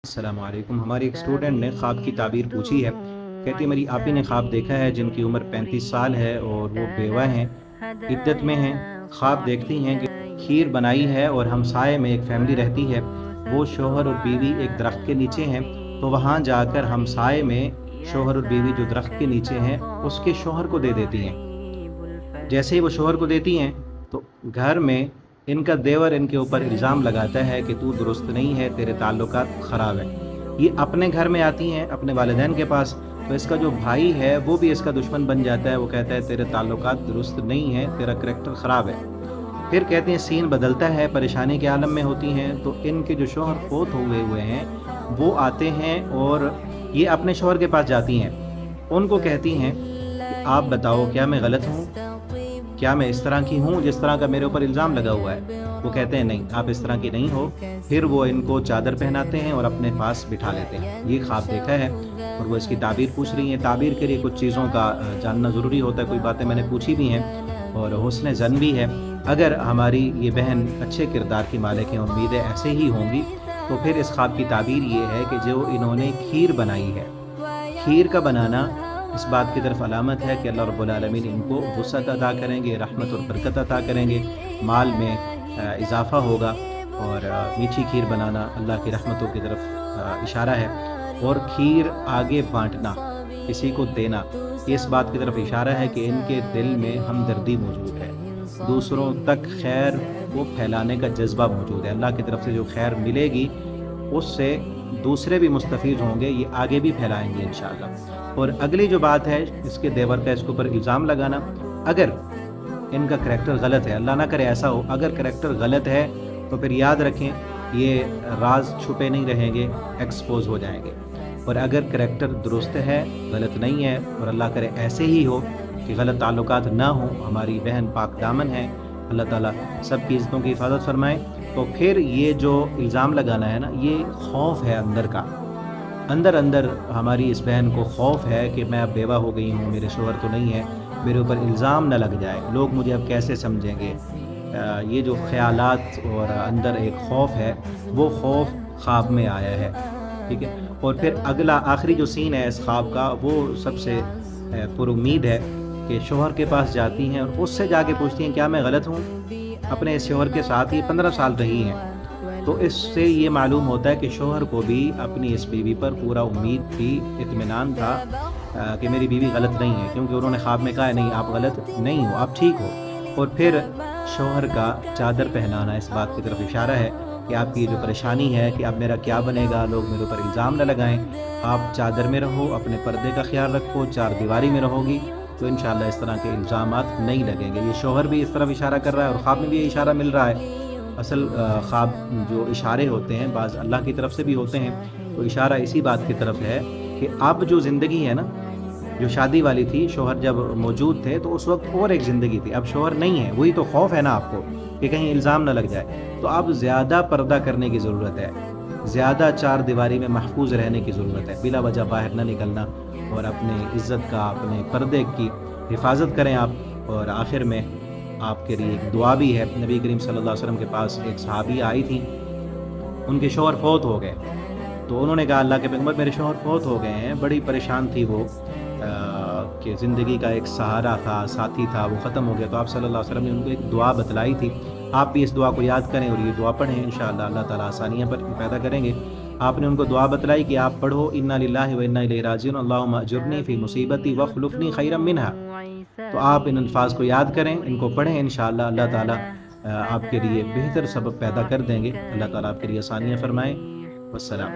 السلام علیکم۔ ہماری ایک اسٹوڈنٹ نے خواب کی تعبیر پوچھی ہے، کہتی ہے میری آپی نے خواب دیکھا ہے جن کی عمر 35 سال ہے اور وہ بیوہ ہیں، عدت میں ہیں۔ خواب دیکھتی ہیں کہ کھیر بنائی ہے اور ہمسائے میں ایک فیملی رہتی ہے، وہ شوہر اور بیوی ایک درخت کے نیچے ہیں، تو وہاں جا کر ہمسائے میں شوہر اور بیوی جو درخت کے نیچے ہیں اس کے شوہر کو دے دیتی ہیں۔ جیسے ہی وہ شوہر کو دیتی ہیں تو گھر میں ان کا دیور ان کے اوپر الزام لگاتا ہے کہ تو درست نہیں ہے، تیرے تعلقات خراب ہیں۔ یہ اپنے گھر میں آتی ہیں اپنے والدین کے پاس، تو اس کا جو بھائی ہے وہ بھی اس کا دشمن بن جاتا ہے، وہ کہتا ہے تیرے تعلقات درست نہیں ہیں، تیرا کریکٹر خراب ہے۔ پھر کہتے ہیں سین بدلتا ہے، پریشانی کے عالم میں ہوتی ہیں، تو ان کے جو شوہر فوت ہوئے ہیں وہ آتے ہیں اور یہ اپنے شوہر کے پاس جاتی ہیں، ان کو کہتی ہیں کہ آپ بتاؤ کیا میں غلط ہوں، کیا میں اس طرح کی ہوں جس طرح کا میرے اوپر الزام لگا ہوا ہے؟ وہ کہتے ہیں نہیں، آپ اس طرح کی نہیں ہو۔ پھر وہ ان کو چادر پہناتے ہیں اور اپنے پاس بٹھا لیتے ہیں۔ یہ خواب دیکھا ہے اور وہ اس کی تعبیر پوچھ رہی ہیں۔ تعبیر کے لیے کچھ چیزوں کا جاننا ضروری ہوتا ہے، کوئی باتیں میں نے پوچھی بھی ہیں اور حسن ظن بھی ہے۔ اگر ہماری یہ بہن اچھے کردار کی مالک ہیں، امیدیں ایسے ہی ہوں گی، تو پھر اس خواب کی تعبیر یہ ہے کہ جو انہوں نے کھیر بنائی ہے، کھیر کا بنانا اس بات کی طرف علامت ہے کہ اللہ رب العالمین ان کو وسعت عطا کریں گے، رحمت اور برکت عطا کریں گے، مال میں اضافہ ہوگا، اور میٹھی کھیر بنانا اللہ کی رحمتوں کی طرف اشارہ ہے، اور کھیر آگے بانٹنا، کسی کو دینا، اس بات کی طرف اشارہ ہے کہ ان کے دل میں ہمدردی موجود ہے، دوسروں تک خیر وہ پھیلانے کا جذبہ موجود ہے۔ اللہ کی طرف سے جو خیر ملے گی اس سے دوسرے بھی مستفید ہوں گے، یہ آگے بھی پھیلائیں گے انشاءاللہ۔ اور اگلی جو بات ہے اس کے دیور کا اس کے اوپر الزام لگانا، اگر ان کا کریکٹر غلط ہے، اللہ نہ کرے ایسا ہو، اگر کریکٹر غلط ہے تو پھر یاد رکھیں یہ راز چھپے نہیں رہیں گے، ایکسپوز ہو جائیں گے۔ اور اگر کریکٹر درست ہے، غلط نہیں ہے، اور اللہ کرے ایسے ہی ہو کہ غلط تعلقات نہ ہوں، ہماری بہن پاک دامن ہے، اللہ تعالیٰ سب کی عزتوں کی حفاظت فرمائے، تو پھر یہ جو الزام لگانا ہے نا، یہ خوف ہے اندر کا، اندر ہماری اس بہن کو خوف ہے کہ میں اب بیوہ ہو گئی ہوں، میرے شوہر تو نہیں ہے، میرے اوپر الزام نہ لگ جائے، لوگ مجھے اب کیسے سمجھیں گے۔ یہ جو خیالات اور اندر ایک خوف ہے، وہ خوف خواب میں آیا ہے، ٹھیک ہے۔ اور پھر اگلا آخری جو سین ہے اس خواب کا، وہ سب سے پر امید ہے کہ شوہر کے پاس جاتی ہیں اور اس سے جا کے پوچھتی ہیں کیا میں غلط ہوں؟ اپنے اس شوہر کے ساتھ ہی 15 سال رہی ہیں، تو اس سے یہ معلوم ہوتا ہے کہ شوہر کو بھی اپنی اس بیوی پر پورا امید تھی، اطمینان تھا کہ میری بیوی غلط نہیں ہے، کیونکہ انہوں نے خواب میں کہا ہے نہیں آپ غلط نہیں ہو، آپ ٹھیک ہو۔ اور پھر شوہر کا چادر پہنانا اس بات کی طرف اشارہ ہے کہ آپ کی جو پریشانی ہے کہ اب میرا کیا بنے گا، لوگ میرے اوپر الزام نہ لگائیں، آپ چادر میں رہو، اپنے پردے کا خیال رکھو، چار دیواری میں رہو گی تو انشاءاللہ اس طرح کے الزامات نہیں لگیں گے۔ یہ شوہر بھی اس طرف اشارہ کر رہا ہے اور خواب میں بھی یہ اشارہ مل رہا ہے۔ اصل خواب جو اشارے ہوتے ہیں بعض اللہ کی طرف سے بھی ہوتے ہیں، تو اشارہ اسی بات کی طرف ہے کہ اب جو زندگی ہے نا، جو شادی والی تھی، شوہر جب موجود تھے تو اس وقت اور ایک زندگی تھی، اب شوہر نہیں ہے، وہی تو خوف ہے نا آپ کو کہ کہیں الزام نہ لگ جائے، تو اب زیادہ پردہ کرنے کی ضرورت ہے، زیادہ چار دیواری میں محفوظ رہنے کی ضرورت ہے، بلا وجہ باہر نہ نکلنا، اور اپنے عزت کا، اپنے پردے کی حفاظت کریں آپ۔ اور آخر میں آپ کے لیے ایک دعا بھی ہے، نبی کریم صلی اللہ علیہ وسلم کے پاس ایک صحابی آئی تھی، ان کے شوہر فوت ہو گئے، تو انہوں نے کہا اللہ کے پیغمبر میرے شوہر فوت ہو گئے ہیں، بڑی پریشان تھی وہ کہ زندگی کا ایک سہارا تھا، ساتھی تھا، وہ ختم ہو گیا، تو آپ صلی اللہ علیہ وسلم نے ان کو ایک دعا بتلائی تھی، آپ بھی اس دعا کو یاد کریں اور یہ دعا پڑھیں، انشاءاللہ اللہ تعالیٰ آسانیاں پر پیدا کریں گے۔ آپ نے ان کو دعا بتلائی کہ آپ پڑھو انا للہ و انا الیہ راجعون اللہم اجرنی فی مصیبتی واخلفنی خیرا منہا، تو آپ ان الفاظ کو یاد کریں، ان کو پڑھیں، انشاءاللہ اللہ تعالیٰ آپ کے لیے بہتر سبب پیدا کر دیں گے۔ اللہ تعالیٰ آپ کے لیے آسانیاں فرمائیں۔ والسلام۔